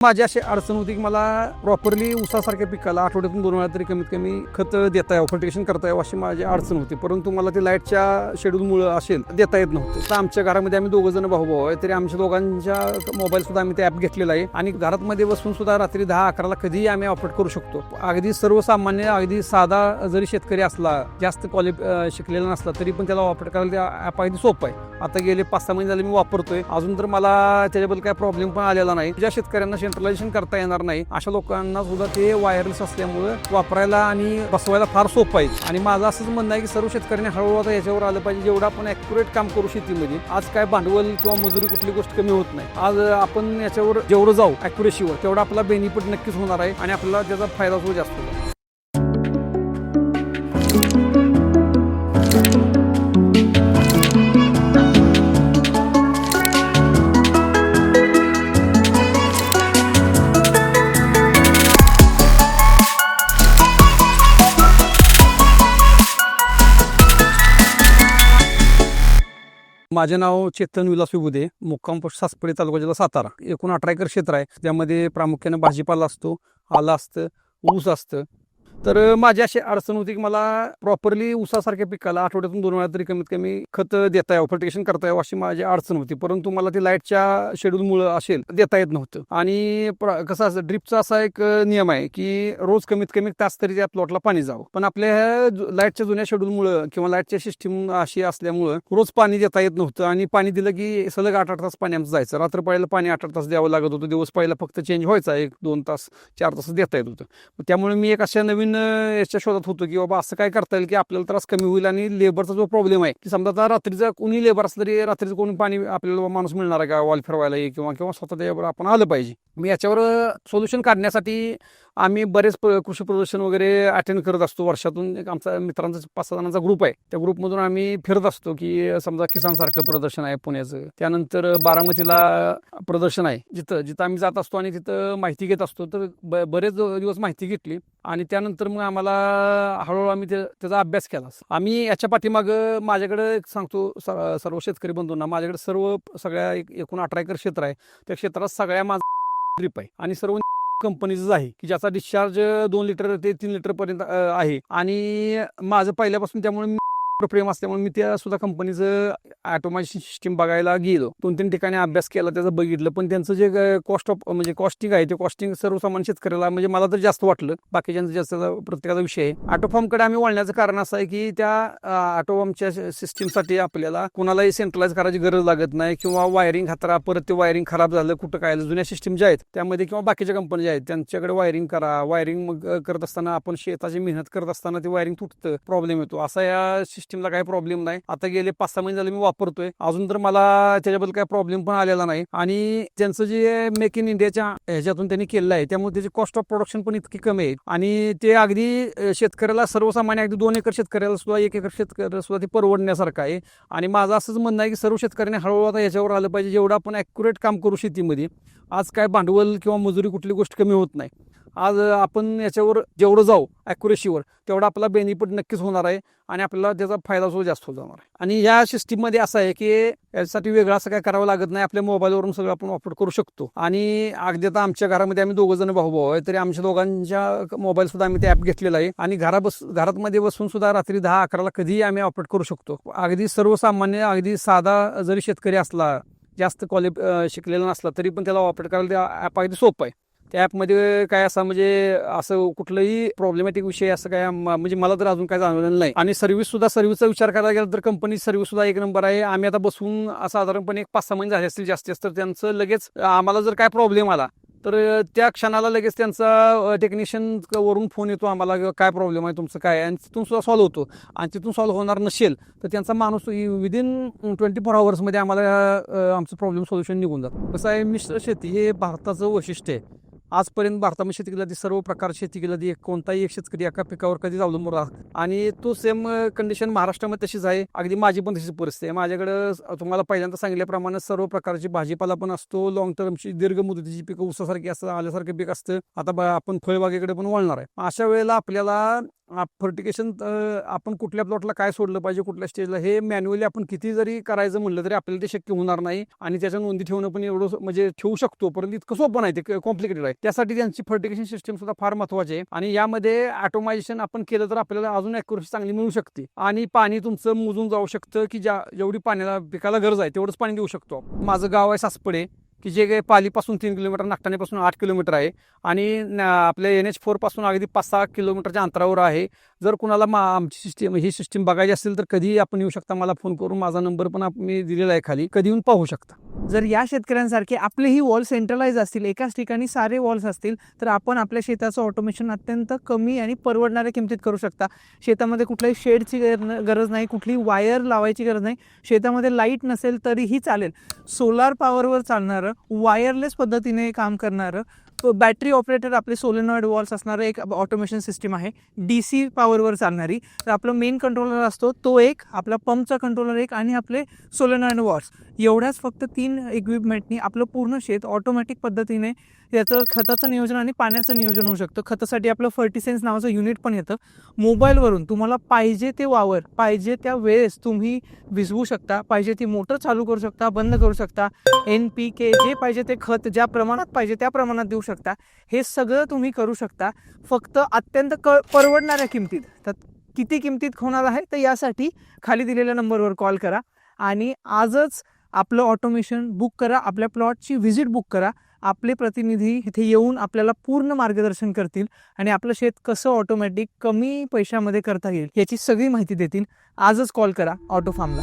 माझी अशी अडचण होती की मला प्रॉपरली ऊसासारख्या पिकाला आठवड्यातून 2 वेळा तरी कमीत कमी खत देता यावं, फर्टिगेशन करता यावं अशी माझी अडचण होती. परंतु मला ते लाईटच्या शेड्यूलमुळे असेल देता येत नव्हतं. तर आमच्या घरामध्ये आम्ही 2 जण भाऊ आहे, तरी आमच्या दोघांच्या मोबाईल सुद्धा आम्ही ते ॲप घेतलेला आहे आणि घरामध्ये बसून सुद्धा रात्री 10-11ला कधीही आम्ही ऑपरेट करू शकतो. अगदी सर्वसामान्य अगदी साधा जरी शेतकरी असला, जास्त शिकलेला नसला तरी पण त्याला ऑपरेट करायला ॲप अगदी सोपं आहे. आता गेले 5-6 महिने झाले मी वापरतोय. अजून तर मला त्याच्याबद्दल काय प्रॉब्लेम पण आलेला नाही. ज्या शेतकऱ्यांना सेंट्रलायझेशन करता येणार नाही अशा लोकांना सुद्धा ते वायरलेस असल्यामुळे वापरायला आणि बसवायला फार सोपं आहे. आणि माझं असंच म्हणणं आहे की सर्व शेतकऱ्यांनी हळूहळू आता याच्यावर आलं पाहिजे. जेवढं आपण ॲक्युरेट काम करू शेतीमध्ये, आज काय भांडवल किंवा मजुरी कुठली गोष्ट कमी होत नाही. आज आपण याच्यावर जेवढं जाऊ ॲक्युरेसीवर तेवढा आपला बेनिफिट नक्कीच होणार आहे आणि आपल्याला त्याचा फायदा सुद्धा जास्त होईल. माझे नाव चेतन विलास विभुदे, मुक्काम पोस्ट सासपडी, तालुका जिल्हा सातारा. एकूण 18 एकर क्षेत्र आहे. त्यामध्ये प्रामुख्याने भाजीपाला असतो, आलं असतं, ऊस असतं. तर माझी अशी अडचण होती की मला प्रॉपरली ऊसासारख्या पिकाला आठवड्यातून 2 वेळा तरी कमीत कमी खत देता यावं, फर्टिगेशन करता यावं अशी माझी अडचण होती. परंतु मला ते लाईटच्या शेड्यूलमुळे असेल देता येत नव्हतं. आणि कसं असं ड्रिपचा असा एक नियम आहे की रोज कमीत कमी तास तरी त्या प्लॉटला पाणी जावं. पण आपल्या लाईटच्या जुन्या शेड्यूलमुळे किंवा लाईटच्या सिस्टीम अशी असल्यामुळं रोज पाणी देता येत नव्हतं. आणि पाणी दिलं की सलग 8-8 तास पाणी आमचं जायचं. रात्र पाळीला पाणी 8-8 तास द्यावं लागत होतं. दिवस पाळीला फक्त चेंज व्हायचा, 1-2 तास 4 तास देता येत होतं. त्यामुळे मी एक अशा नवीन याच्या शोधात होतो की बाबा असं काय करता येईल की आपल्याला त्रास कमी होईल. आणि लेबरचा जो प्रॉब्लेम आहे की समजा आता रात्रीचा कोणी लेबर असलं तरी रात्रीचं कोणी पाणी आपल्याला माणूस मिळणार आहे का वॉल फिरवायला किंवा स्वतः त्याच्यावर आपण आलं पाहिजे. मी याच्यावर सोल्युशन काढण्यासाठी आम्ही बरेच कृषी प्रदर्शन वगैरे अटेंड करत असतो. वर्षातून एक आमचा मित्रांचा 5-6 जणांचा ग्रुप आहे. त्या ग्रुपमधून आम्ही फिरत असतो की समजा किसानसारखं प्रदर्शन आहे पुण्याचं, त्यानंतर बारामतीला प्रदर्शन आहे जिथं आम्ही जात असतो आणि तिथं माहिती घेत असतो. तर बरेच दिवस माहिती घेतली आणि त्यानंतर मग आम्हाला हळूहळू आम्ही त्याचा अभ्यास केला. आम्ही याच्या पाठीमागं माझ्याकडे सांगतो सर्व शेतकरी बंधूंना, माझ्याकडे सगळ्या एकूण 18 एकर क्षेत्र आहे. त्या क्षेत्रात सगळ्या माझा ड्रिप आहे आणि सर्व कंपनीचंच आहे की ज्याचा डिस्चार्ज 2 लिटर ते 3 लिटर पर्यंत आहे. आणि माझं पहिल्यापासून त्यामुळे प्रेम असल्यामुळे मी त्या सुद्धा कंपनीचं ऑटोमेशन सिस्टीम बघायला गेलो. 2-3 ठिकाणी अभ्यास केला, त्याचं बघितलं. पण त्यांचं जे कॉस्टिंग आहे ते कॉस्टिंग सर्वसामान्य शेतकऱ्याला म्हणजे मला तर जास्त वाटलं. बाकीच्यांचं जास्त प्रत्येकाचा विषय आहे. ऑटोफॉर्मकडे आम्ही वळण्याचं कारण असं आहे की त्या ऑटोफॉर्मच्या सिस्टीमसाठी आपल्याला कोणालाही सेंट्रलाइज करायची गरज लागत नाही किंवा वायरिंग हातरा, परत ते वायरिंग खराब झालं कुठं काय जुन्या सिस्टीम ज्या आहेत त्यामध्ये किंवा बाकीच्या कंपनी ज्या आहेत त्यांच्याकडे वायरिंग करा. वायरिंग मग करत असताना आपण शेताची मेहनत करत असताना ते वायरिंग तुटतं, प्रॉब्लेम येतो. असा या सिस्टीमला काही प्रॉब्लेम नाही. आता गेले 5-6 महिने झाले मी वापरतोय. अजून तर मला त्याच्याबद्दल काही प्रॉब्लेम पण आलेला नाही. आणि त्यांचं जे मेक इन इंडियाच्या ह्याच्यातून त्यांनी केलेलं आहे त्यामुळे त्याची कॉस्ट ऑफ प्रोडक्शन पण इतकी कमी आहे. आणि ते अगदी शेतकऱ्याला सर्वसामान्य अगदी 2 एकर शेतकऱ्याला सुद्धा 1 एकर शेतकऱ्याला सुद्धा ते परवडण्यासारखं आहे. आणि माझं असंच म्हणणं आहे की सर्व शेतकऱ्यांनी हळूहळू आता याच्यावर आलं पाहिजे. जेवढं आपण ॲक्युरेट काम करू शेतीमध्ये, आज काय भांडवल किंवा मजुरी कुठली गोष्ट कमी होत नाही. आज आपण याच्यावर जेवढं जाऊ ॲक्युरेसीवर तेवढा आपला बेनिफिट नक्कीच होणार आहे आणि आपल्याला त्याचा फायदा सुद्धा जास्त होणार आहे. आणि या सिस्टीममध्ये असं आहे की यासाठी वेगळं असं काय करावं लागत नाही. आपल्या मोबाईलवरून सगळं आपण वापर करू शकतो. आणि अगदी आता आमच्या घरामध्ये आम्ही 2 जण भाऊ आहे, तरी आमच्या दोघांच्या मोबाईल सुद्धा आम्ही ते ॲप घेतलेला आहे आणि घरामध्ये बसून सुद्धा रात्री 10-11ला कधीही आम्ही ऑपरेट करू शकतो. अगदी सर्वसामान्य अगदी साधा जरी शेतकरी असला, जास्त शिकलेला नसला तरी पण त्याला ऑपरेट करायला ते ॲप अगदी सोपं आहे. त्या ॲपमध्ये काय असं कुठलंही प्रॉब्लेमॅटिक विषय असं काय म्हणजे मला तर अजून काय जाणवलेलं नाही. आणि सर्व्हिसचा विचार करायला गेला तर कंपनी सर्व्हिस सुद्धा 1 नंबर आहे. आम्ही आता बसून साधारणपणे 5-6 महिने झाले असतील जास्तीत जास्त, तर त्यांचं लगेच आम्हाला जर काय प्रॉब्लेम आला तर त्या क्षणाला लगेच त्यांचा टेक्निशियन वरून फोन येतो आम्हाला, काय प्रॉब्लेम आहे तुमचं काय, आणि तिथून सुद्धा सॉल्व्ह होतो. आणि तिथून सॉल्व्ह होणार नसेल तर त्यांचा माणूस विदिन 24 आवर्समध्ये आम्हाला आमचं प्रॉब्लेम सोल्युशन निघून जातं. कसं आहे, मिश्र शेती हे भारताचं वैशिष्ट्य आहे. आजपर्यंत भारतामध्ये शेती केली, सर्व प्रकार शेती केली, कोणताही एक शेतकरी एका पिकावर कधीच अवलंबून राहत. आणि तो सेम कंडिशन महाराष्ट्रामध्ये तशीच आहे. अगदी माझी पण तशीच परिस्थिती आहे. माझ्याकडं तुम्हाला पहिल्यांदा सांगितल्याप्रमाणे सर्व प्रकारची भाजीपाला पण असतो, लॉंग टर्मची दीर्घ मुदतीची पिकं ऊसासारखी असतं, आल्यासारखं पीक असतं. आता आपण फळबागेकडे पण वळणार आहे. अशा वेळेला आपल्याला फर्टिगेशन आपण कुठल्या प्लॉटला काय सोडलं पाहिजे, कुठल्या स्टेजला, हे मॅन्युअली आपण किती जरी करायचं म्हणलं तरी आपल्याला ते शक्य होणार नाही. आणि त्याच्या नोंदी ठेवणं पण एवढं म्हणजे ठेवू शकतो, परंतु इतकं सोपं नाही, ते कॉम्प्लिकेटेड आहे. त्यासाठी त्यांची फर्टिगेशन सिस्टम सुद्धा फार महत्त्वाची आहे. आणि यामध्ये ऑटोमायझेशन आपण केलं तर आपल्याला अजून ॲक्युरसी चांगली मिळू शकते. आणि पाणी तुमचं मोजून जाऊ शकतं, की जेवढी पाण्याला पिकाला गरज आहे तेवढंच पाणी देऊ शकतो. माझं गाव आहे सासपडे, की जे काही पालीपासून 3 किलोमीटर, नागठाणेपासून 8 किलोमीटर आहे. आणि आपल्या NH4 पासून अगदी 5-6 किलोमीटरच्या अंतरावर आहे. जर कुणाला आमची ही सिस्टीम बघायची असेल तर कधीही आपण येऊ शकता. मला फोन करून, माझा नंबर पण मी दिलेला आहे खाली, कधी येऊन पाहू शकता. जर या शेतकऱ्यांसारखे आपलेही वॉल सेंट्रलाइज असतील, एकाच ठिकाणी सारे वॉल्स असतील, तर आपण आपल्या शेताचं ऑटोमेशन अत्यंत कमी आणि परवडणाऱ्या किमतीत करू शकता. शेतामध्ये कुठल्याही शेडची गरज नाही, कुठलीही वायर लावायची गरज नाही. शेतामध्ये लाईट नसेल तरीही चालेल. सोलार पॉवरवर चालणारं, वायरलेस पद्धतीने काम करणारं, बॅटरी ऑपरेटर आपले सोलेनॉइड वॉल्स असणारं एक ऑटोमेशन सिस्टीम आहे. DC पॉवरवर चालणारी. तर आपलं मेन कंट्रोलर असतो तो एक, आपला पंपचा कंट्रोलर एक आणि आपले सोलेनॉइड वॉल्स. एवढ्याच फक्त 3 इक्विपमेंटनी आपलं पूर्ण शेत ऑटोमॅटिक पद्धतीने याचं खताचं नियोजन आणि पाण्याचं नियोजन होऊ शकतं. खतासाठी आपलं फर्टिसेन्स नावाचं युनिट पण येतं. मोबाईलवरून तुम्हाला पाहिजे ते वावर पाहिजे त्या वेळेस तुम्ही भिजवू शकता, पाहिजे ती मोटर चालू करू शकता, बंद करू शकता. NPK जे पाहिजे ते खत ज्या प्रमाणात पाहिजे त्या प्रमाणात देऊ शकता. हे सगळं तुम्ही करू शकता फक्त अत्यंत परवडणाऱ्या किमतीत. तर किती किमतीत होणार आहे, तर यासाठी खाली दिलेल्या नंबरवर कॉल करा आणि आजच आपलं ऑटोमेशन बुक करा. आपल्या प्लॉटची व्हिजिट बुक करा. आपले प्रतिनिधी इथे येऊन आपल्याला पूर्ण मार्गदर्शन करतील आणि आपलं शेत कसं ऑटोमॅटिक कमी पैशामध्ये करता येईल याची सगळी माहिती देतील. आजच कॉल करा ऑटो फार्मला.